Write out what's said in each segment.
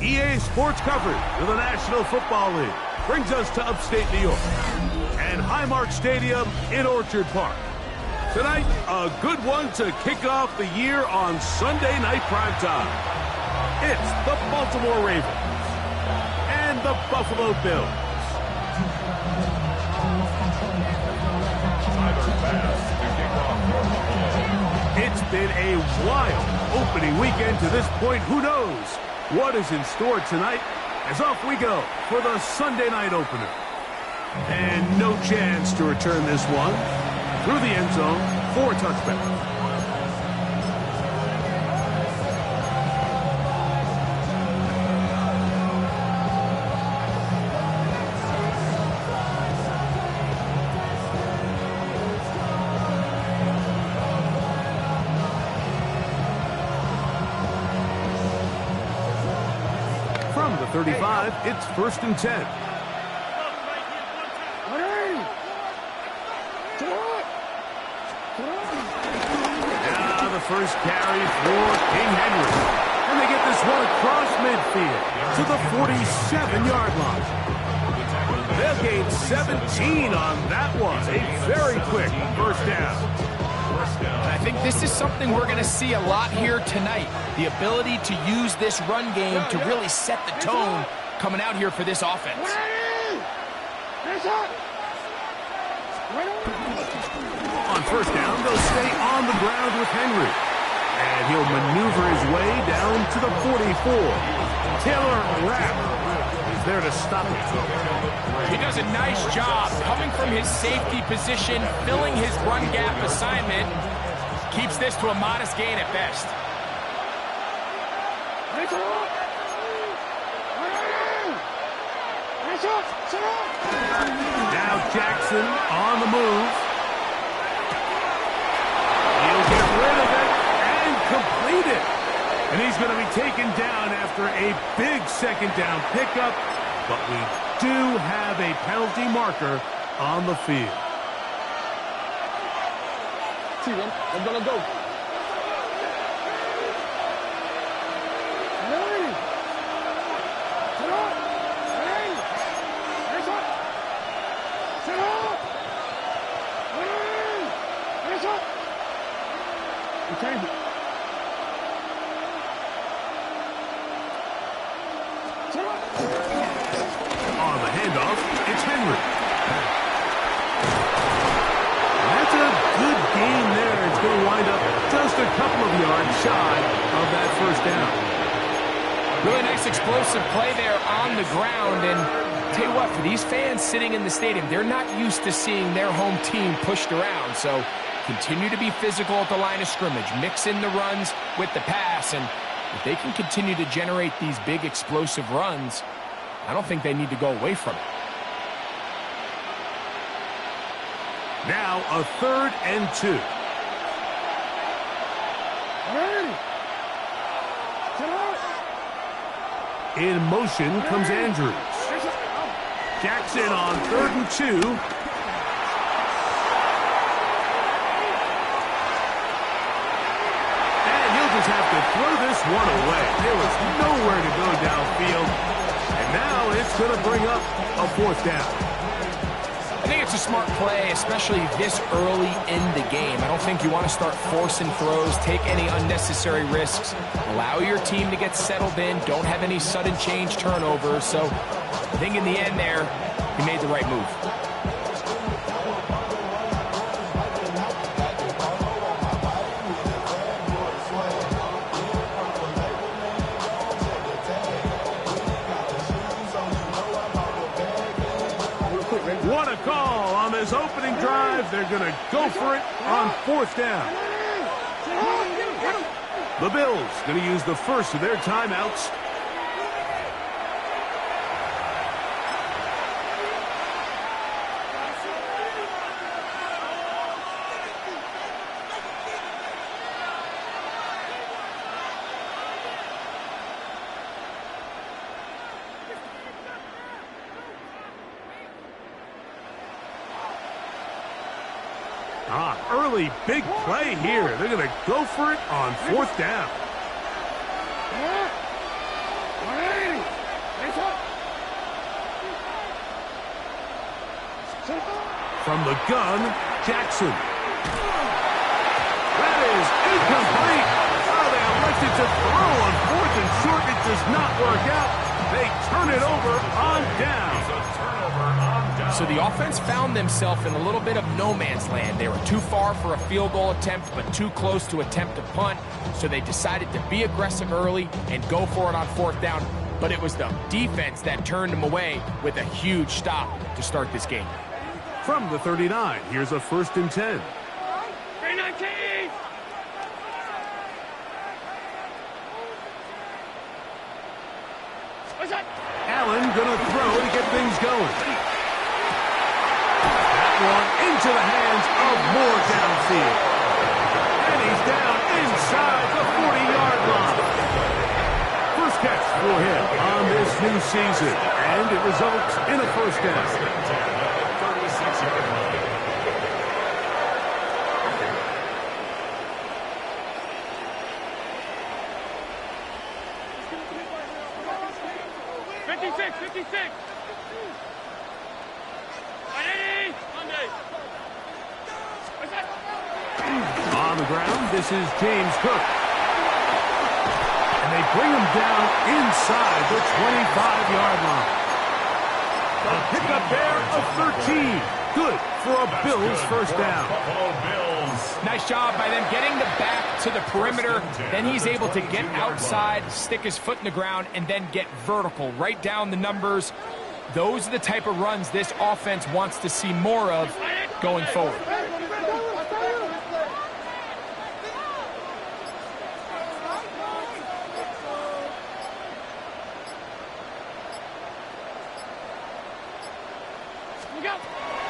EA Sports coverage of the National Football League brings us to upstate New York and Highmark Stadium in Orchard Park. Tonight, a good one to kick off the year on Sunday night primetime. It's the Baltimore Ravens and the Buffalo Bills. It's been a wild opening weekend to this point. Who knows what is in store tonight, as off we go for the Sunday night opener. And no chance to return this one through the end zone for a touchback. 35, it's 1st and 10. Now the first carry for King Henry. And they get this one across midfield to the 47-yard line. They'll gain 17 on that one. A very quick first down. I think this is something we're going to see a lot here tonight. The ability to use this run game to really set the tone coming out here for this offense. On first down, they'll stay on the ground with Henry. And he'll maneuver his way down to the 44. Taylor Rapp is there to stop it. He does a nice job coming from his safety position, filling his run gap assignment. Keeps this to a modest gain at best. Now Jackson on the move. He'll get rid of it and complete it. And he's going to be taken down after a big second down pickup. But we do have a penalty marker on the field. Let's go. On the handoff, it's Henry. That's a good gain there. It's going to wind up just a couple of yards shy of that first down. Really nice explosive play there on the ground. And tell you what, for these fans sitting in the stadium, they're not used to seeing their home team pushed around. So continue to be physical at the line of scrimmage. Mix in the runs with the pass. And if they can continue to generate these big explosive runs, I don't think they need to go away from it. Now a 3rd and 2. In motion comes Andrews. Jackson on 3rd and 2. Have to throw this one away. There was nowhere to go downfield. And now it's going to bring up a 4th down. I think it's a smart play, especially this early in the game. I don't think you want to start forcing throws, take any unnecessary risks. Allow your team to get settled in. Don't have any sudden change turnovers. So I think in the end there, he made the right move. What a call on this opening drive. They're going to go for it on 4th down. The Bills going to use the first of their timeouts. Early big play here. They're going to go for it on 4th down. From the gun, Jackson. That is incomplete. Oh, they elected to throw on 4th and short. It does not work out. They turn it over on down. So the offense found themselves in a little bit of no man's land. They were too far for a field goal attempt, but too close to attempt a punt. So they decided to be aggressive early and go for it on 4th down. But it was the defense that turned them away with a huge stop to start this game. From the 39, here's a 1st and 10. Allen gonna throw to get things going. That one into the hands of Moore downfield. And he's down inside the 40-yard line. First catch for him on this new sees it, and it results in a first down. On the ground, this is James Cook. And they bring him down inside the 25-yard line. A pickup there of 13. Good for a Bills first down. Nice job by them getting the back to the perimeter. Then he's able to get outside, stick his foot in the ground, and then get vertical. Right down the numbers. Those are the type of runs this offense wants to see more of going forward.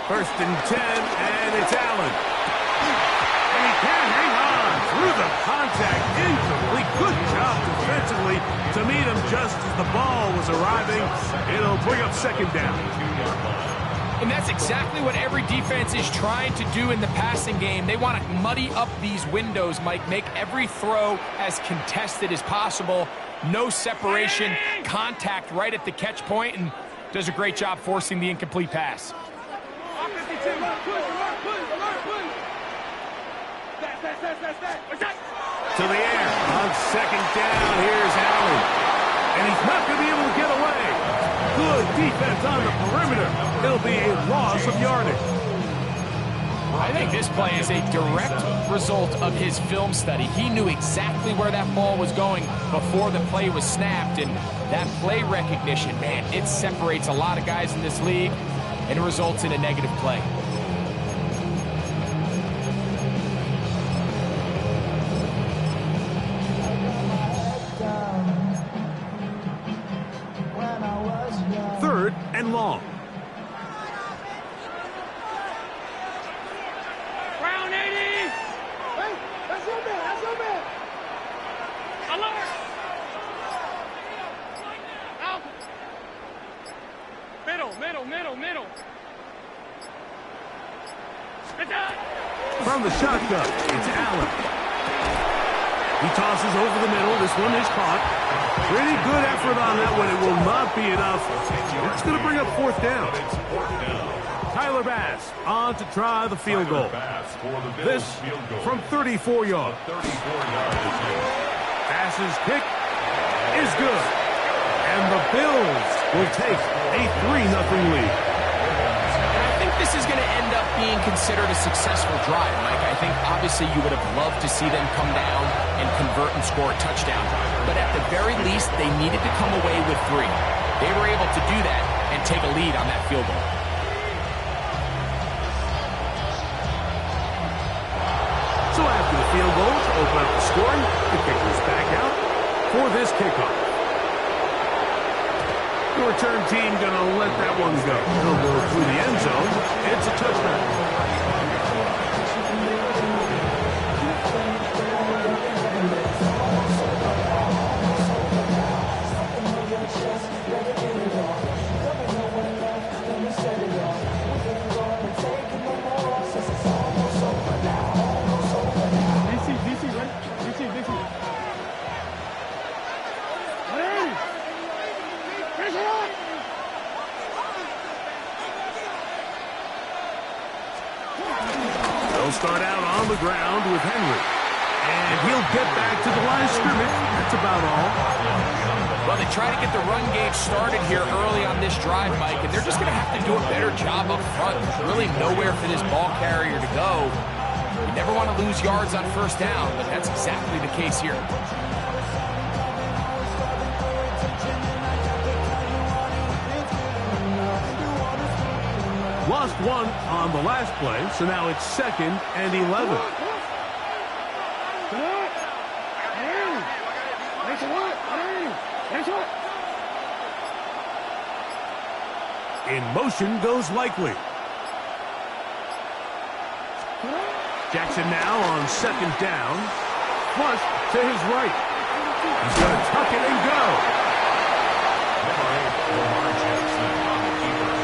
First and 10, and it's Allen. And he can't hang on through the contact. Incomplete. Good job defensively to meet him just as the ball was arriving. It'll bring up second down. And that's exactly what every defense is trying to do in the passing game. They want to muddy up these windows, Mike, make every throw as contested as possible. No separation, contact right at the catch point, and does a great job forcing the incomplete pass. To the air on second down. Here's Allen. And he's not going to be able to get away. Good defense on the perimeter. It'll be a loss of yardage. I think this play is a direct result of his film study. He knew exactly where that ball was going before the play was snapped. And that play recognition, man, it separates a lot of guys in this league and it results in a negative play. Third and long. Round 80. Hey, that's your man. That's your man. Alert. Out. Middle. From the shotgun, it's Allen. He tosses over the middle. This one is caught. Pretty good effort on that one. It will not be enough. It's going to bring up fourth down. Tyler Bass on to try the field goal. This from 34 yards. Bass's kick is good. And the Bills will take a 3-0 lead. I think this is going to end up being considered a successful drive, Mike. I think obviously you would have loved to see them come down and convert and score a touchdown. But at the very least, they needed to come away with 3. They were able to do that and take a lead on that field goal. So after the field goal to open up the scoring, the kicker's back out for this kickoff. The return team going to let that one go. He'll go through the end zone. It's a touchdown. They'll start out on the ground with Henry. And he'll get back to the line of scrimmage. That's about all. Well, they try to get the run game started here early on this drive, Mike, and they're just going to have to do a better job up front. There's really nowhere for this ball carrier to go. You never want to lose yards on first down, but that's exactly the case here. Lost one on the last play, so now it's 2nd and 11. In motion goes Likely. Jackson now on 2nd down. Flush to his right. He's going to tuck it and go. Lamar Jackson on the keeper.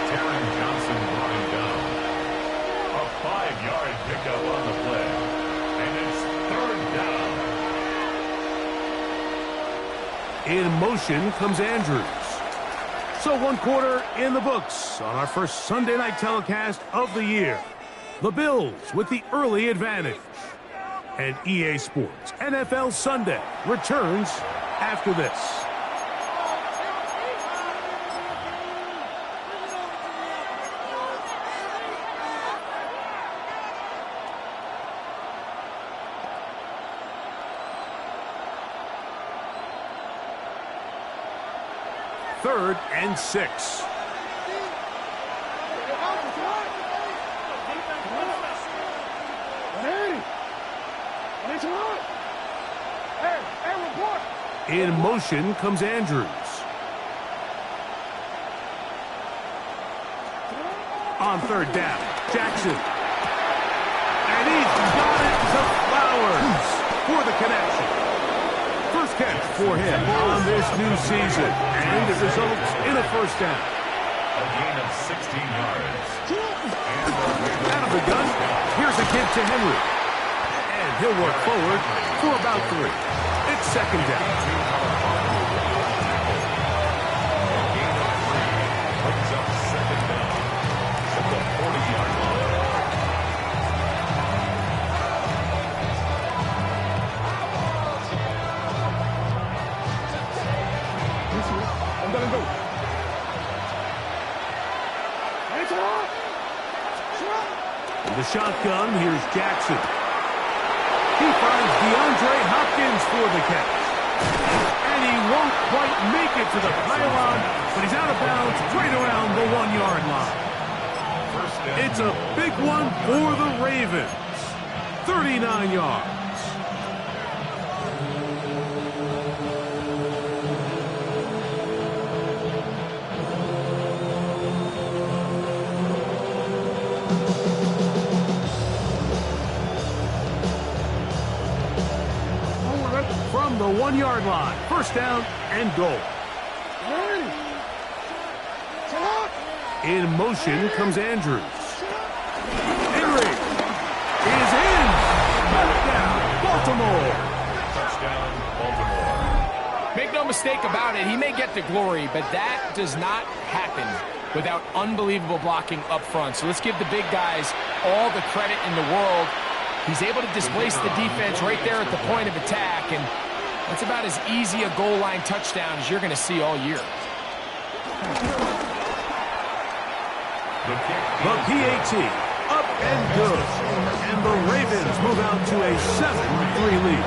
Taron Johnson brought him down. A 5-yard pickup on the play. And it's 3rd down. In motion comes Andrews. So 1 quarter in the books on our first Sunday night telecast of the year. The Bills with the early advantage. And EA Sports NFL Sunday returns after this. Third and 6. In motion comes Andrews. On 3rd down, Jackson. And he's got it to Flowers for the connection. First catch for him on this new season. And it results in a 1st down. A gain of 16 yards. Out of the gun, here's a give to Henry. And he'll work forward for about 3. It's 2nd down. Brings up 2nd down at the 40-yard line. I'm gonna go. In the shotgun, here's Jackson. He finds DeAndre Hopkins for the catch. And he won't quite make it to the pylon, but he's out of bounds right around the 1-yard line. It's a big one for the Ravens. 39 yards. From the 1-yard line, 1st down and goal. In motion comes Andrews. Henry is in. Touchdown, Baltimore. Touchdown, Baltimore. Make no mistake about it, he may get the glory, but that does not happen without unbelievable blocking up front. So let's give the big guys all the credit in the world. He's able to displace the defense right there at the point of attack, and that's about as easy a goal line touchdown as you're going to see all year. The PAT up and good. And the Ravens move out to a 7-3 lead.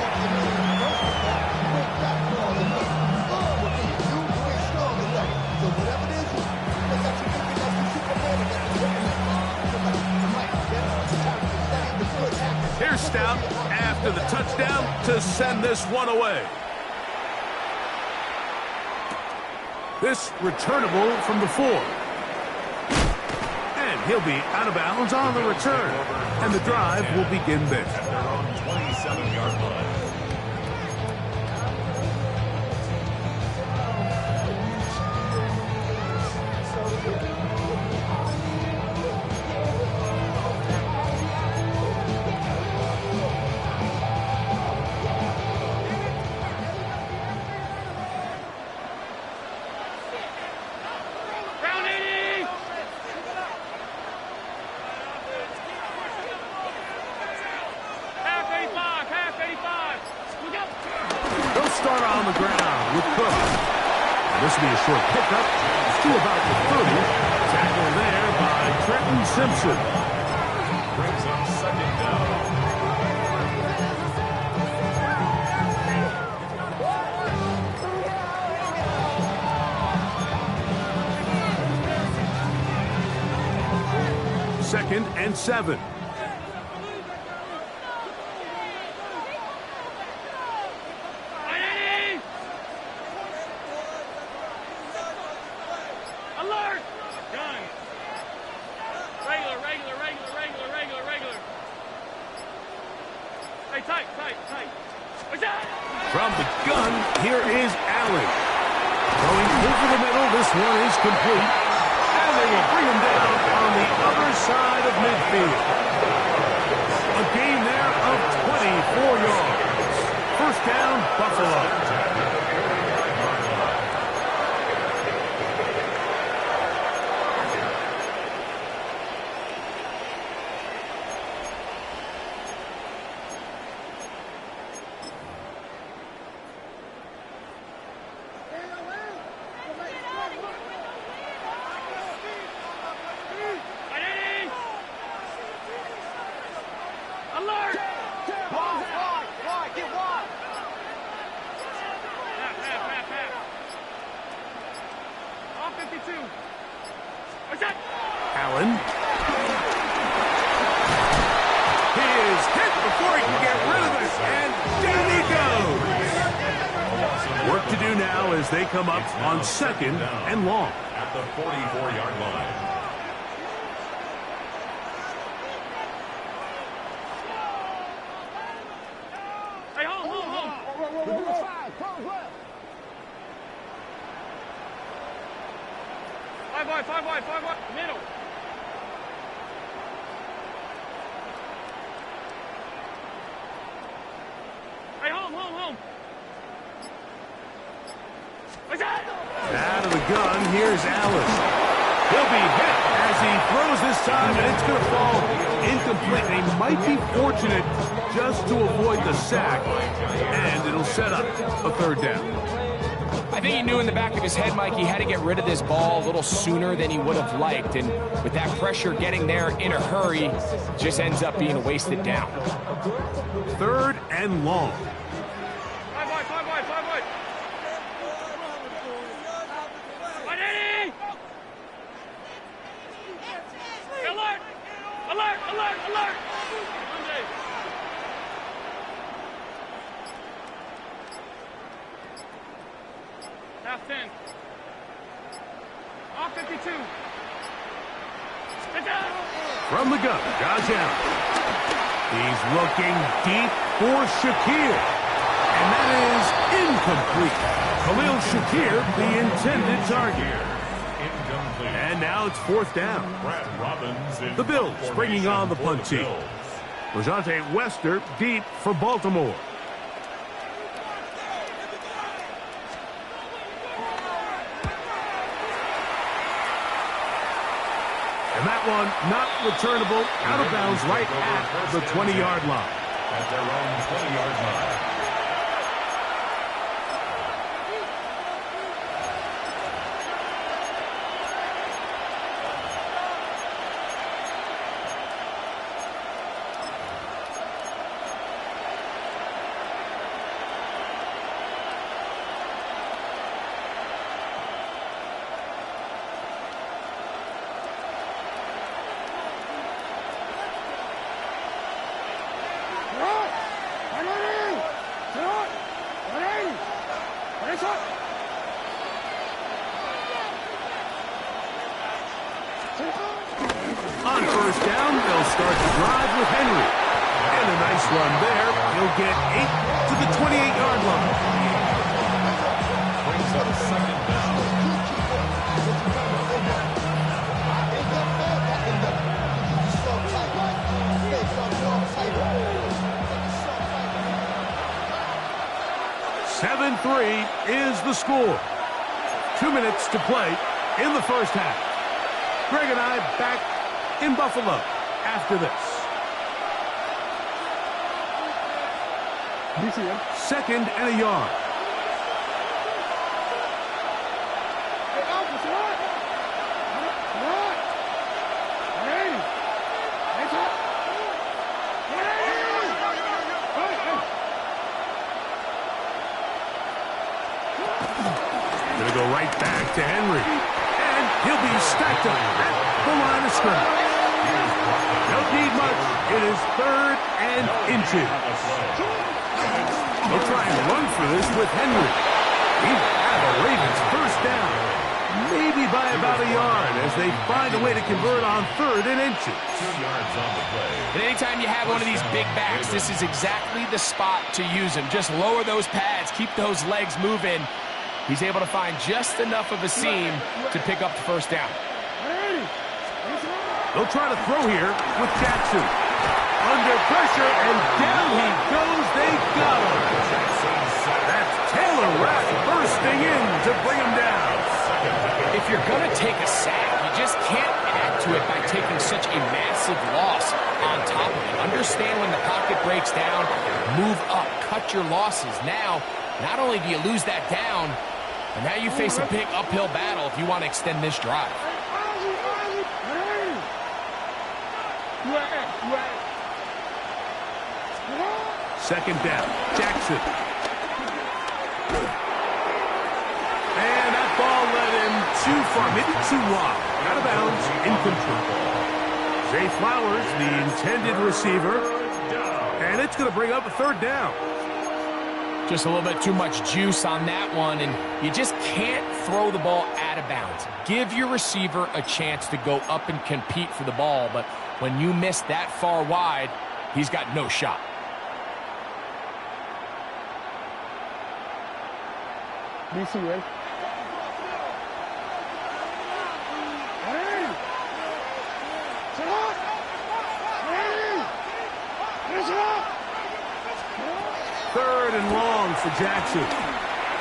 Here's Stout after the touchdown to send this one away. This returnable from the 4. And he'll be out of bounds on the return. And the drive will begin there. At their own 27-yard line. Start on the ground with Cook. This will be a short pickup to about the 30. Tackle there by Trenton Simpson. Brings up 2nd down. Second and 7. From the gun, here is Allen. Going over the middle, this one is complete. And they will bring him down on the other side of midfield. A gain there of 24 yards. First down, Buffalo. Allen. He is hit before he can get rid of it, and down he goes. Work to do now as they come up on second and long. At the 44-yard line. Hey, hold. Five wide, middle. Hey, home. Out of the gun, here's Alice. He'll be hit as he throws this time, and it's going to fall incomplete. They might be fortunate just to avoid the sack, and it'll set up a third down. I think he knew in the back of his head, Mike, he had to get rid of this ball a little sooner than he would have liked. And with that pressure getting there in a hurry, it just ends up being a wasted down. Third and long. Five wide. Alert! Monday. Half 10. Off 52. From the gun, Josh Allen. He's looking deep for Shakir. And that is incomplete. Khalil Shakir, the intended target. Incomplete. And now it's fourth down. Brad Robbins in The Bills bringing on the punt for the team. Bills. Rajante Wester deep for Baltimore. And that one not returnable, out of bounds right at the 20-yard line. At their own 20-yard line. On first down, they'll start the drive with Henry. And a nice run there. He'll get 8 to the 28-yard line. Brings up second down. Seven 7-3 is the score. 2 minutes to play in the first half. Greg and I back in Buffalo after this. Second and a yard. Gonna go right back to Henry. And he'll be stacked up at the line of scrimmage. Don't need much. It is 3rd and inches. They'll try and run for this with Henry. He will have a Ravens first down. Maybe by about a yard as they find a way to convert on 3rd and inches. 2 yards on the play. And anytime you have one of these big backs, this is exactly the spot to use him. Just lower those pads, keep those legs moving. He's able to find just enough of a seam to pick up the first down. They'll try to throw here with Jackson. Under pressure, and down he goes. They got him. That's Taylor Rapp bursting in to bring him down. If you're going to take a sack, you just can't add to it by taking such a massive loss on top of it. Understand when the pocket breaks down, move up, cut your losses. Now, not only do you lose that down, but now you face a big uphill battle if you want to extend this drive. Second down, Jackson. And that ball led him too far, maybe too wide. Out of bounds, incomplete. Zay Flowers, the intended receiver. And it's going to bring up a third down. Just a little bit too much juice on that one, and you just can't throw the ball out of bounds. Give your receiver a chance to go up and compete for the ball, but when you miss that far wide, he's got no shot. DC, right? Third and long for Jackson.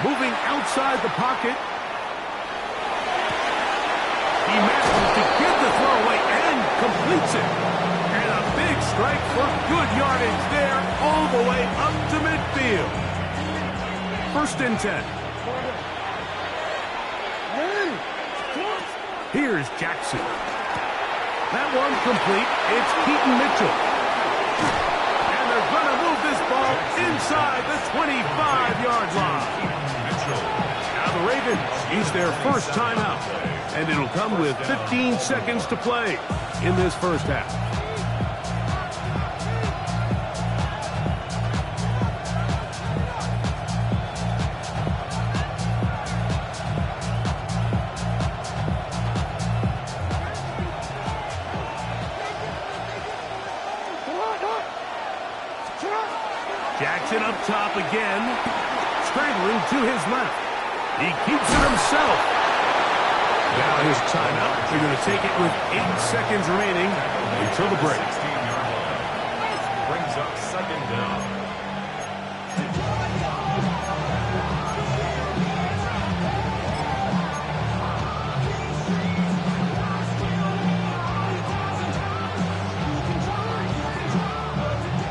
Moving outside the pocket. He manages to get the throw away and completes it. And a big strike for good yardage there all the way up to midfield. First and 10. Here's Jackson. That one complete. It's Keaton Mitchell. And they're going to move this ball inside the 25-yard line. Now the Ravens use their first timeout. And it'll come with 15 seconds to play in this first half. Jackson up top again, scrambling to his left. He keeps it himself. Now here's a timeout. They're going to take it with 8 seconds remaining until the break. 16-yard line. Brings up second down.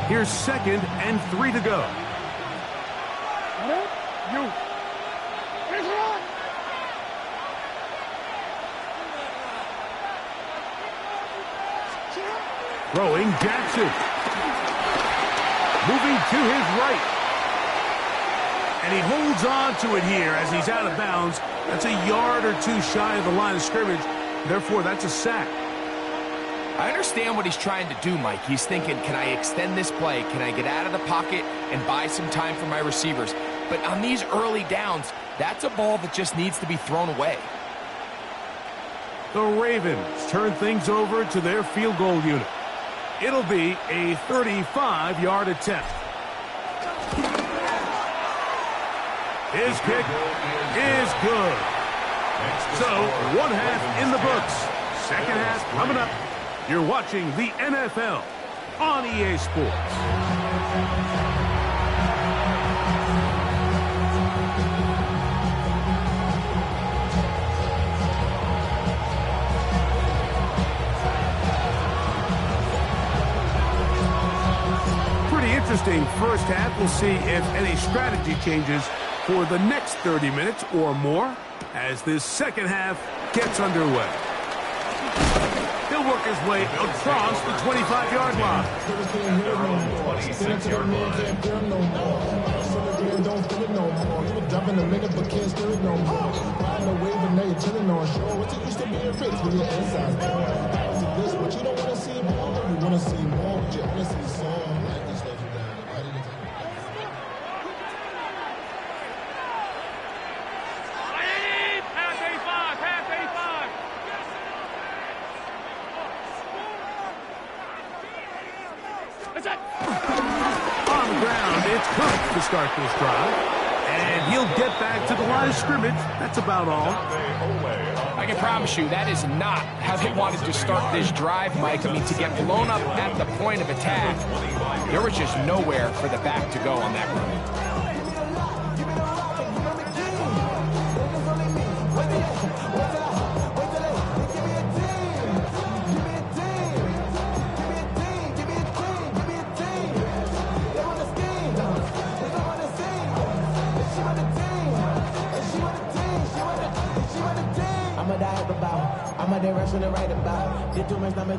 Here's 2nd and 3 to go. Throwing Jackson. Moving to his right. And he holds on to it here as he's out of bounds. That's a yard or two shy of the line of scrimmage. Therefore, that's a sack. I understand what he's trying to do, Mike. He's thinking, can I extend this play? Can I get out of the pocket and buy some time for my receivers? But on these early downs, that's a ball that just needs to be thrown away. The Ravens turn things over to their field goal unit. It'll be a 35-yard attempt. His kick is good. So, one half in the books. Second half coming up. You're watching the NFL on EA Sports. Pretty interesting first half. We'll see if any strategy changes for the next 30 minutes or more as this second half gets underway. He'll work his way across the 25-yard line. 26-yard line. On the ground, it's Cook to start this drive. And he'll he'll get back to the line of scrimmage. That's about all. I can promise you that is not how they wanted to start this drive, Mike. I mean, to get blown up at the point of attack, there was just nowhere for the back to go on that run.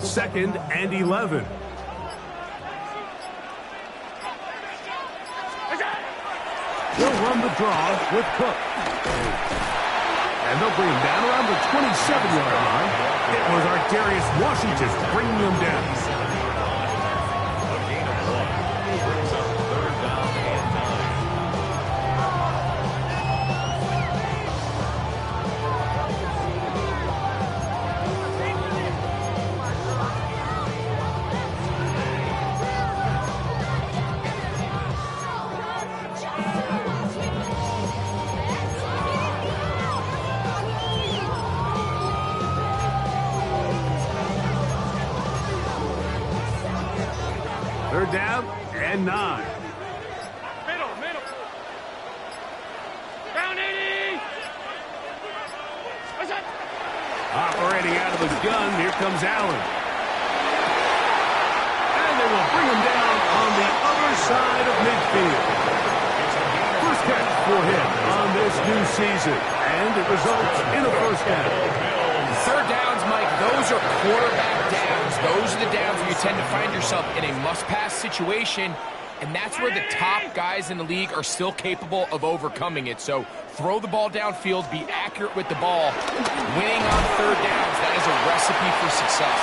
Second and 11. He'll run the draw with Cook. And they'll bring him down around the 27-yard line. It was Ar'Darius Washington bringing him down. Third down and 9. Middle. Down 80. Operating out of the gun, here comes Allen. And they will bring him down on the other side of midfield. First catch for him on this new season, and it results in a first down. Third downs, Mike, those are quarterback downs. Those are the downs where you tend to find yourself in a must-pass situation, and that's where the top guys in the league are still capable of overcoming it. So throw the ball downfield, be accurate with the ball. Winning on third downs, that is a recipe for success.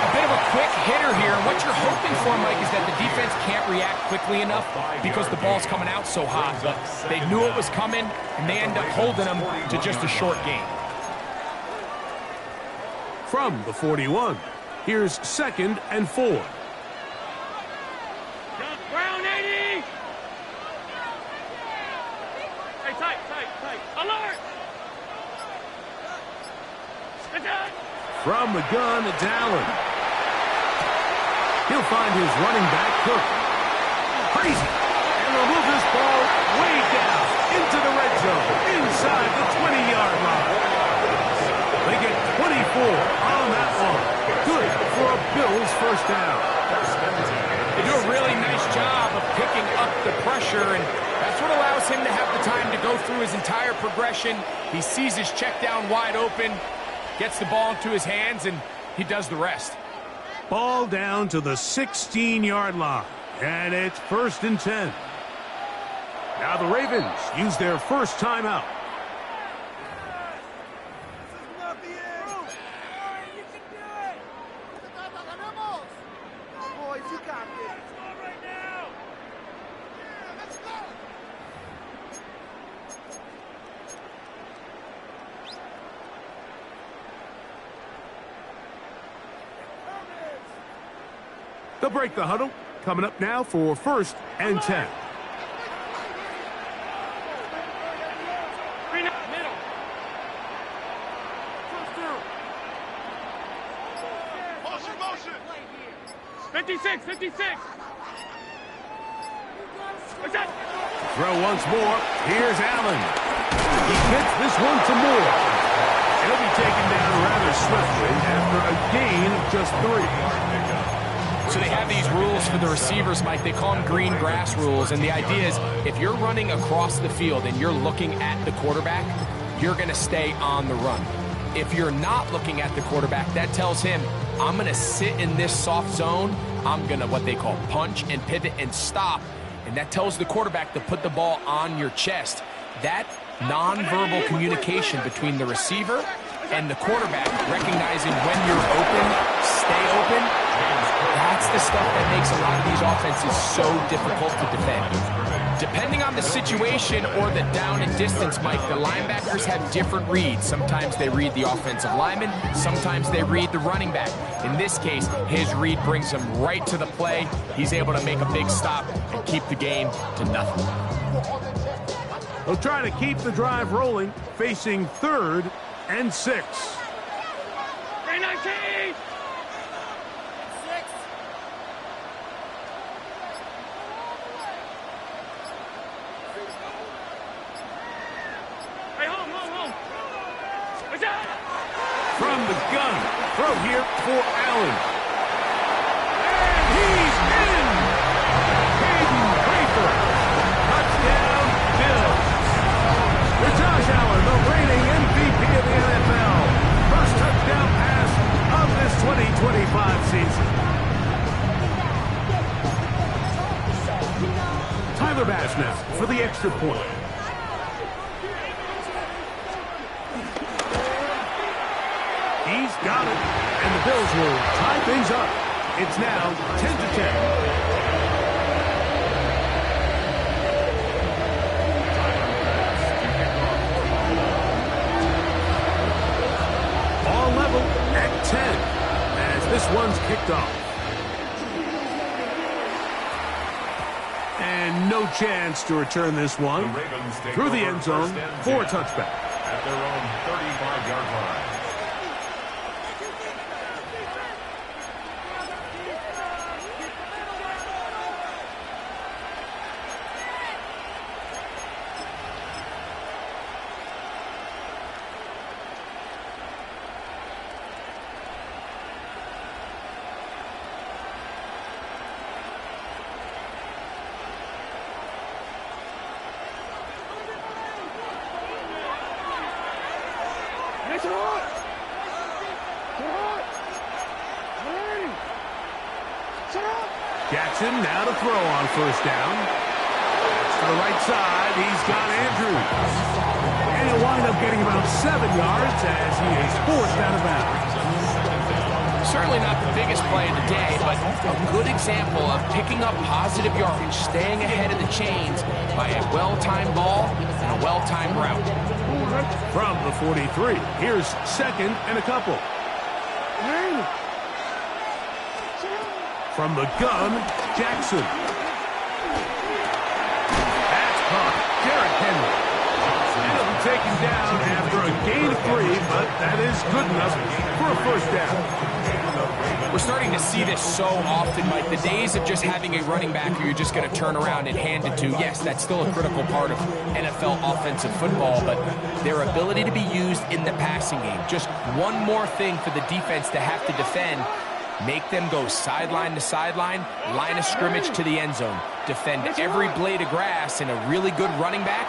A bit of a quick hitter here, and what you're hoping for, Mike, is that the defense can't react quickly enough because the ball's coming out so hot. But they knew it was coming, and they end up holding them to just a short gain. From the 41, here's second and 4. Brown 80. Hey, tight. Alert. Attack. From the gun, it's Allen. He'll find his running back, Cook. Crazy. And will move this ball way down into the red zone, inside the 20-yard line. They get 24 on that one. Good for a Bills first down. They do a really nice job of picking up the pressure, and that's what allows him to have the time to go through his entire progression. He sees his check down wide open, gets the ball into his hands, and he does the rest. Ball down to the 16-yard line, and it's first and 10. Now the Ravens use their first timeout. They'll break the huddle. Coming up now for first and 10. Middle. 56. Throw once more. Here's Allen. He gets this one to Moore. He'll be taken down rather swiftly after a gain of just 3. So they have these rules for the receivers, Mike. They call them green grass rules. And the idea is if you're running across the field and you're looking at the quarterback, you're going to stay on the run. If you're not looking at the quarterback, that tells him, I'm going to sit in this soft zone. I'm going to what they call punch and pivot and stop. And that tells the quarterback to put the ball on your chest. That nonverbal communication between the receiver and the quarterback, recognizing when you're open, stay open, that's the stuff that makes a lot of these offenses so difficult to defend. Depending on the situation or the down and distance, Mike, the linebackers have different reads. Sometimes they read the offensive lineman. Sometimes they read the running back. In this case, his read brings him right to the play. He's able to make a big stop and keep the game to nothing. They'll try to keep the drive rolling, facing 3rd and 6. 319! Hey, home! What's that? From the gun, throw here for Allen. And he's in! Caden Prather. Touchdown, Bills. For Josh Allen, the reigning MVP of the NFL. First touchdown pass of this 2025 season. Tyler Bass now for the extra point. He's got it, and the Bills will tie things up. It's now 10-10. All level at 10 as this one's kicked off. And no chance to return this one through the end zone for a touchback. At their own 35-yard line. Jackson now to throw on first down. To the right side, he's got Andrews. And he'll wind up getting about 7 yards as he is forced out of bounds. Certainly not the biggest play of the day, but a good example of picking up positive yardage, staying ahead of the chains by a well-timed ball and a well-timed route. From the 43, here's 2nd and a couple. From the gun, Jackson. That's caught. Derrick Henry. And he'll be taken down after a gain of 3, but that is good enough for a first down. We're starting to see this so often, Mike. The days of just having a running back who you're just going to turn around and hand it to, yes, that's still a critical part of NFL offensive football, but their ability to be used in the passing game, just one more thing for the defense to have to defend. Make them go sideline to sideline, line of scrimmage to the end zone. Defend every blade of grass, and a really good running back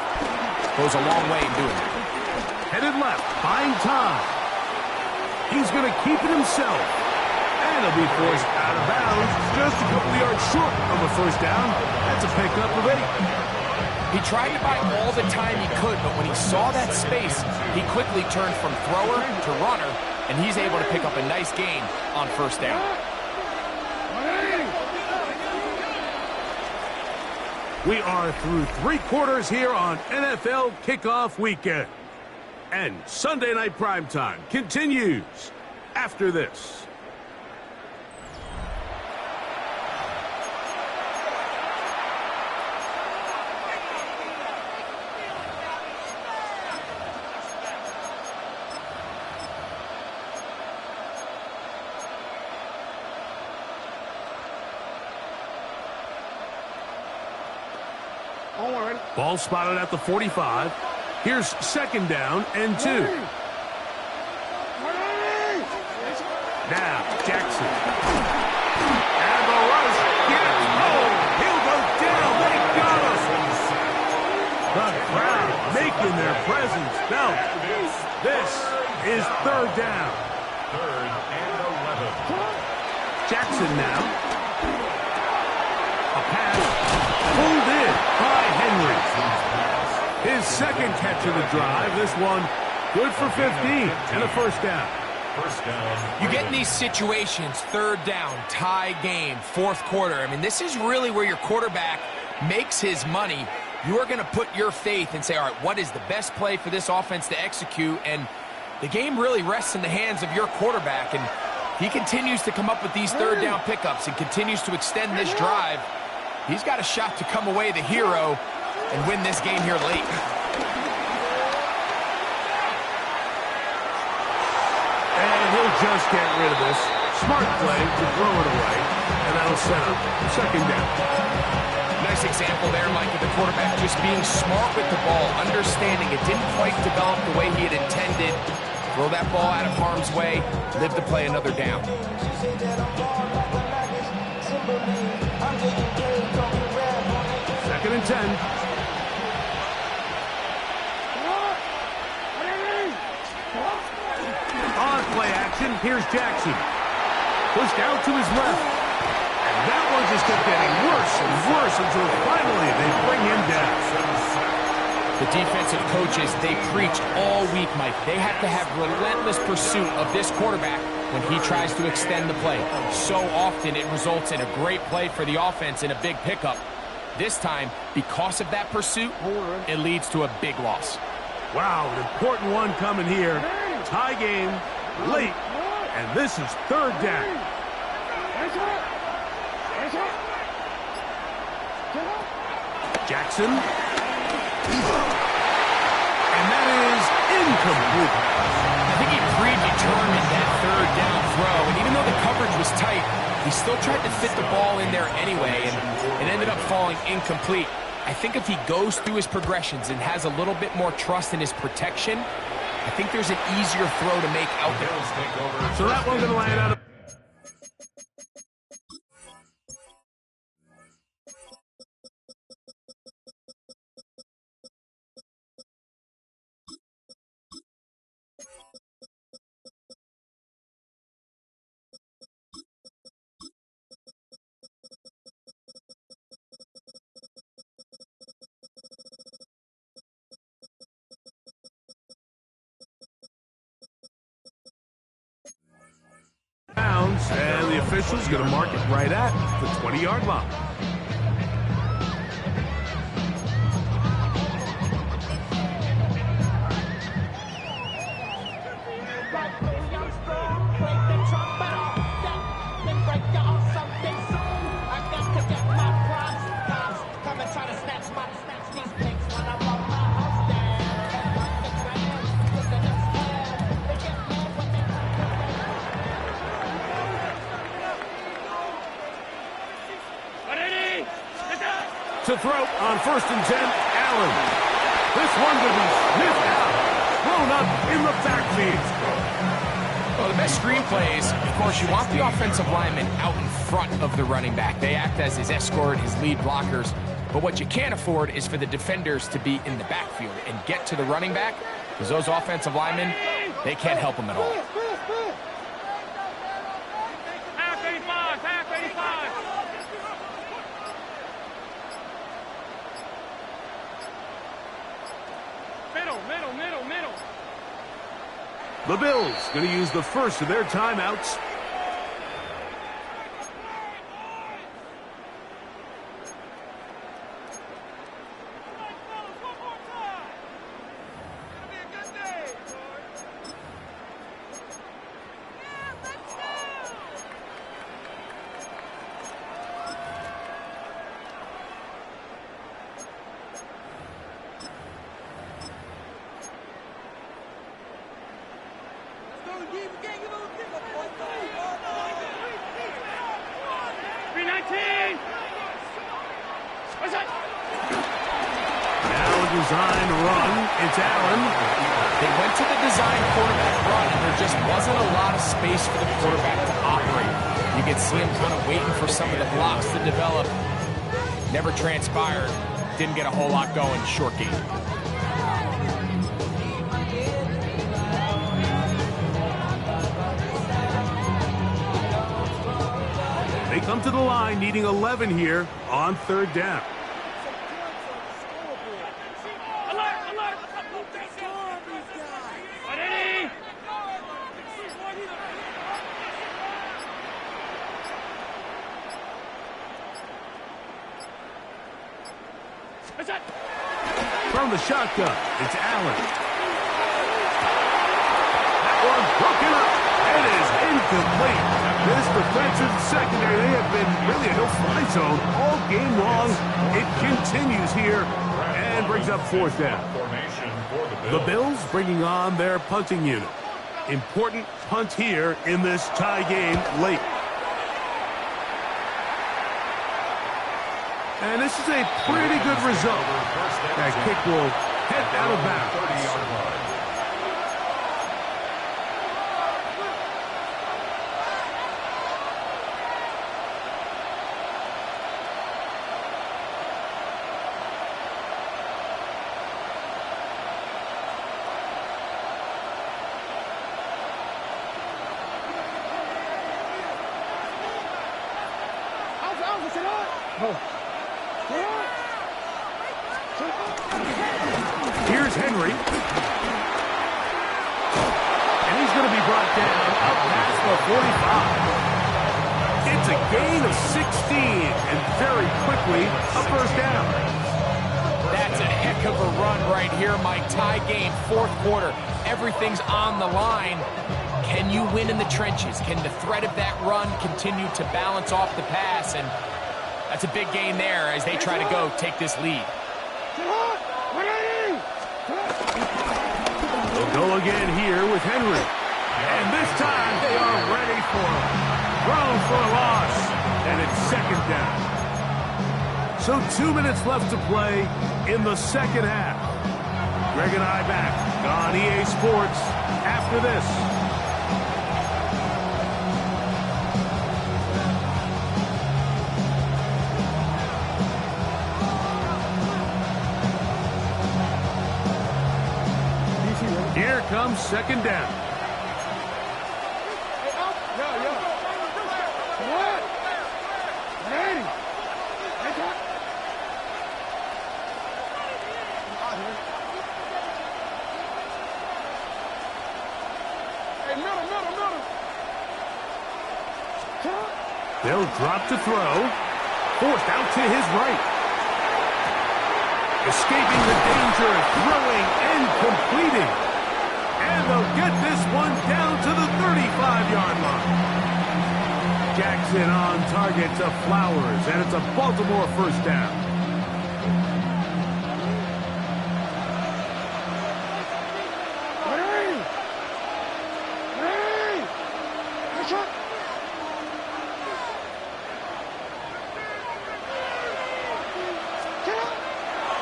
goes a long way in doing it. Headed left, buying time. He's going to keep it himself. And he'll be forced out of bounds, just a couple of yards short of a first down. That's a pickup of 8. He tried to buy all the time he could, but when he saw that space, he quickly turned from thrower to runner, and he's able to pick up a nice gain on first down. We are through 3 quarters here on NFL Kickoff Weekend. And Sunday Night Primetime continues after this. Ball spotted at the 45. Here's 2nd down and 2. Now, Jackson. And the rush gets home. He'll go down. They got him. The crowd making their presence felt. This is 3rd down. 3rd and 11. Jackson now. A pass pulled in by Henry. His 2nd catch of the drive. This one good for 15 and a first down. First down. You get in these situations, 3rd down, tie game, 4th quarter. I mean, this is really where your quarterback makes his money. You are going to put your faith and say, all right, what is the best play for this offense to execute? And the game really rests in the hands of your quarterback. And he continues to come up with these 3rd down pickups and continues to extend this drive. He's got a shot to come away the hero and win this game here late. just get rid of this. Smart play to throw it away, and that'll set up second down. Nice example there, Mike, of the quarterback just being smart with the ball, understanding it didn't quite develop the way he had intended. Throw that ball out of harm's way, live to play another down. Second and 10. On play action, here's Jackson. Pushed out to his left. And that one just kept getting worse and worse until finally they bring him down. The defensive coaches, they preached all week, Mike. They have to have relentless pursuit of this quarterback when he tries to extend the play. So often it results in a great play for the offense and a big pickup. This time, because of that pursuit, it leads to a big loss. Wow, an important one coming here. Tie game, late, and this is third down. Jackson. And that is incomplete. I think he predetermined that third down throw, and even though the coverage was tight, he still tried to fit the ball in there anyway, and it ended up falling incomplete. I think if he goes through his progressions and has a little bit more trust in his protection, I think there's an easier throw to make out there. So that one's going to land out of... bounds, and the official's going to mark it right at the 20-yard line. To throw on first and 10, Allen. This one going to be sniffed out, thrown up in the backfield. Well, the best screen plays, of course, you want the offensive lineman out in front of the running back. They act as his escort, his lead blockers. But what you can't afford is for the defenders to be in the backfield and get to the running back, because those offensive linemen, they can't help him at all. Half 85, half 85. Middle. The Bills going to use the first of their timeouts. Design run, it's Allen. They went to the design quarterback run, and there just wasn't a lot of space for the quarterback to operate. You could see him kind of waiting for some of the blocks to develop. Never transpired. Didn't get a whole lot going. Short game. They come to the line needing 11 here on third down. From the shotgun, it's Allen. That one broken up. It is incomplete. This defensive secondary, they have been really a no-fly zone all game long. It continues here and brings up fourth down. The Bills bringing on their punting unit. Important punt here in this tie game late. And this is a pretty good result. That kick will head out of bounds. 30-yard line. Here's Henry. And he's going to be brought down up past the 45. It's a gain of 16, and very quickly a first down. That's a heck of a run right here, Mike. Tie game, fourth quarter. Everything's on the line. Can you win in the trenches? Can the threat of that run continue to balance off the pass? And that's a big gain there as they try to go take this lead. They'll go again here with Henry. And this time they are ready for him. Thrown for a loss. And it's second down. So 2 minutes left to play in the second half. Greg and I back on EA Sports after this. Here comes second down. They'll drop to throw. Forced out to his right. Escaping the danger, throwing and completing. And they'll get this one down to the 35-yard line. Jackson on target to Flowers, and it's a Baltimore first down.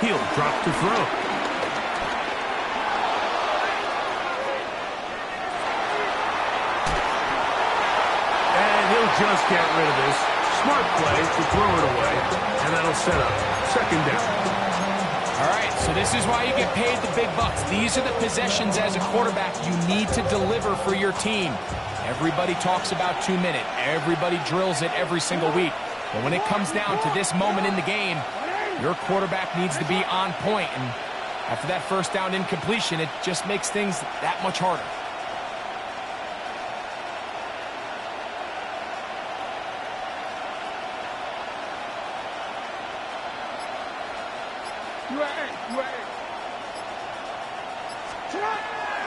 He'll drop to throw. And he'll just get rid of this. Smart play to throw it away, and that'll set up second down. All right, so this is why you get paid the big bucks. These are the possessions as a quarterback you need to deliver for your team. Everybody talks about 2 minutes. Everybody drills it every single week. But when it comes down to this moment in the game, your quarterback needs to be on point, and after that first down incompletion, it just makes things that much harder.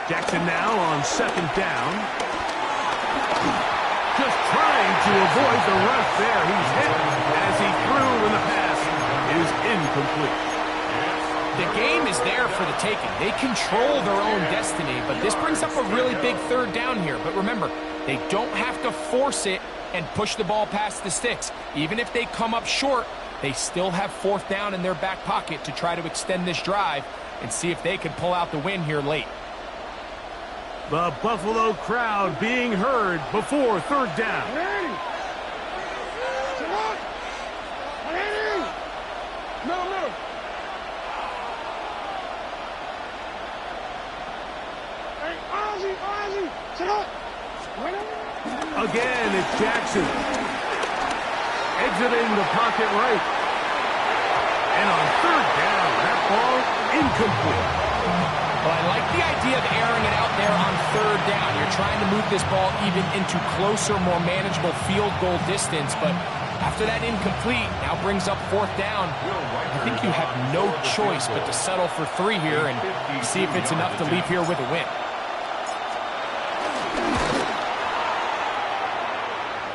Jackson now on second down. Just trying to avoid the rush there. He's hit as he threw when the pass is incomplete. The game is there for the taking. They control their own destiny, but this brings up a really big third down here. But remember, they don't have to force it and push the ball past the sticks. Even if they come up short, they still have fourth down in their back pocket to try to extend this drive and see if they can pull out the win here late. The Buffalo crowd being heard before third down. Again, it's Jackson. Exiting the pocket right. And on third down, that ball incomplete. Well, I like the idea of airing it out there on third down. You're trying to move this ball even into closer, more manageable field goal distance, but after that incomplete, now brings up fourth down. I think you have no choice but to settle for 3 here and see if it's enough to leave here with a win.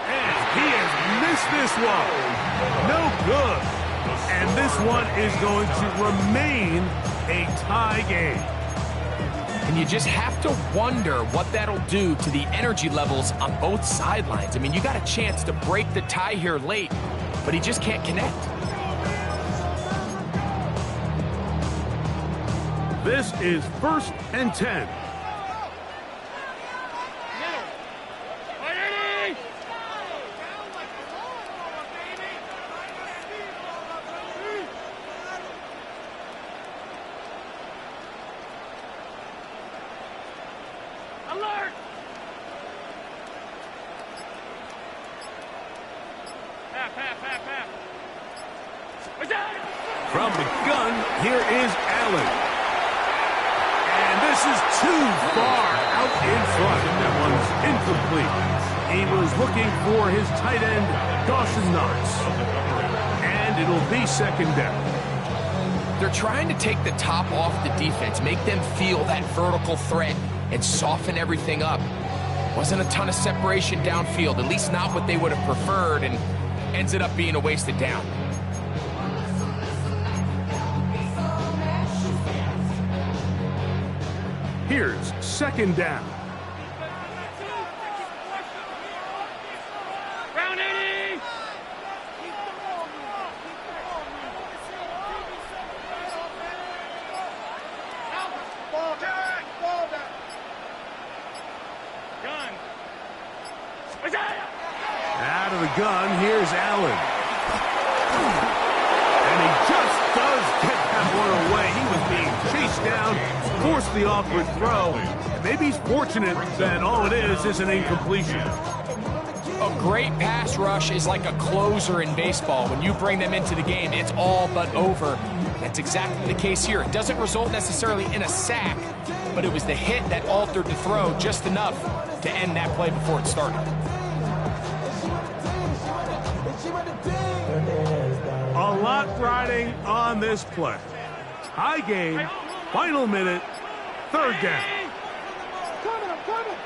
And he has missed this one. No good. And this one is going to remain a tie game. And you just have to wonder what that'll do to the energy levels on both sidelines. I mean, you got a chance to break the tie here late, but he just can't connect. This is 1st and 10. Alert! Half. From the gun, here is Allen. And this is too far out in front. That one's incomplete. He was looking for his tight end, Dawson Knox. And it'll be 2nd down. They're trying to take the top off the defense, make them feel that vertical threat, and soften everything up. Wasn't a ton of separation downfield, at least not what they would have preferred, and ends it up being a wasted down. Here's 2nd down. Round 80! Ball back! Gun! Out of the gun, here's Allen. And he just does get that one away. He was being chased down, forced the awkward throw. Maybe he's fortunate that all it is an incompletion. A great pass rush is like a closer in baseball. When you bring them into the game, it's all but over. That's exactly the case here. It doesn't result necessarily in a sack, but it was the hit that altered the throw just enough to end that play before it started. A lot riding on this play. High game, final minute, 3rd down. I'm coming!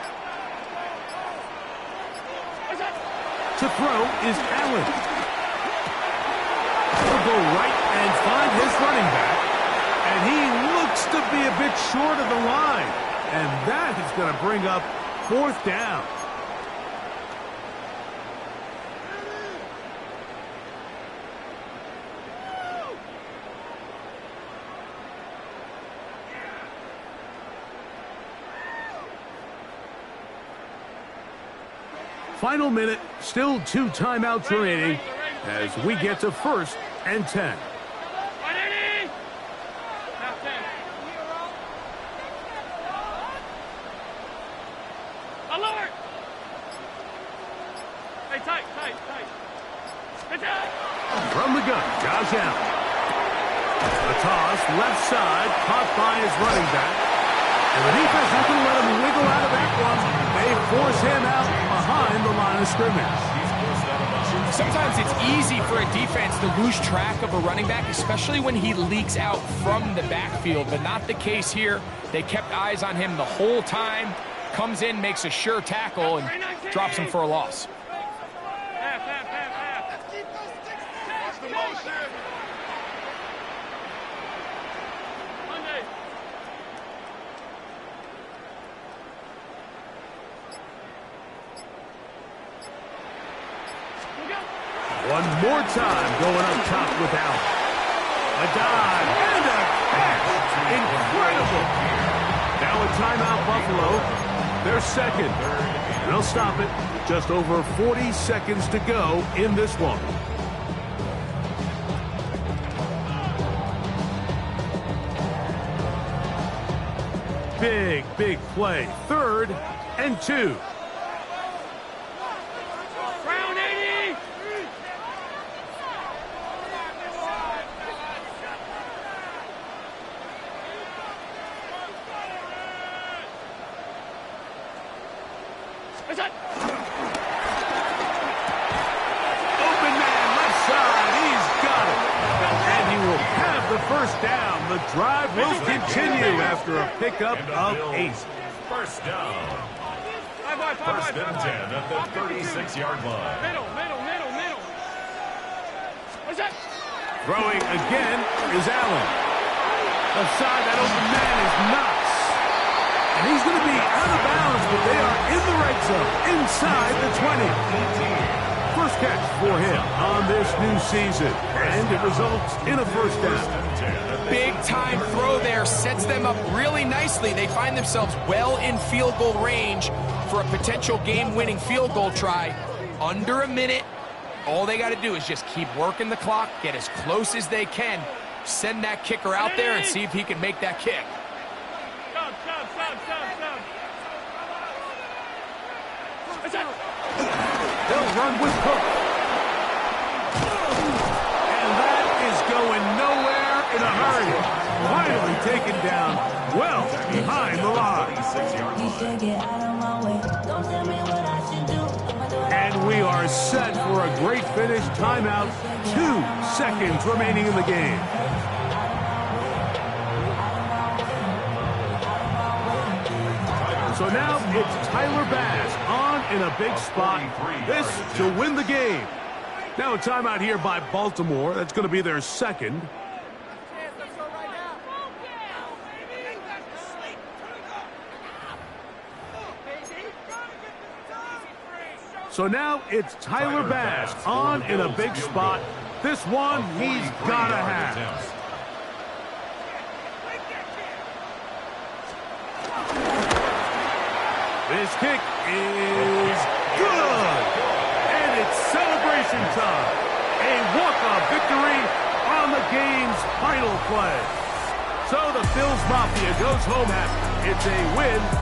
To throw is Allen. He'll go right and find his running back. And he looks to be a bit short of the line. And that is going to bring up 4th down. Final minute, still 2 timeouts remaining as we get to 1st and 10. Alert! Hey, tight. From the gun, Josh Allen. A toss, left side, caught by his running back. And the defense not going to let him wiggle out of that one. They force him out behind the line of scrimmage. Sometimes it's easy for a defense to lose track of a running back, especially when he leaks out from the backfield, but not the case here. They kept eyes on him the whole time. Comes in, makes a sure tackle, and drops him for a loss. One more time going up top with Allen. A dive and a catch. Incredible. Now a timeout, Buffalo. They're 2nd. They'll stop it. Just over 40 seconds to go in this one. Big play. 3rd and 2. Round 80! Open man, left side. He's got it. And he will have the 1st down. The drive will continue after a pickup of 8. 1st down. 1st and 10 at the 36-yard line. Middle. What's that? Throwing again is Allen. Aside that open man is Knox. inside the 20. First catch for him on this new season, and it results in a first down. Big time throw there, sets them up really nicely. They find themselves well in field goal range for a potential game-winning field goal try. Under a minute, all they got to do is just keep working the clock, get as close as they can, send that kicker out there and see if he can make that kick. They'll run with Cook. And that is going nowhere in a hurry. Finally taken down well behind the line. And we are set for a great finish. Timeout. 2 seconds remaining in the game. So now it's Tyler Bass on in a big spot. This to win the game. Now a timeout here by Baltimore. That's going to be their second. So now it's Tyler Bass on in a big spot. This one he's got to have. This kick is good. And it's celebration time. A walk-off victory on the game's final play. So the Bills Mafia goes home happy. It's a win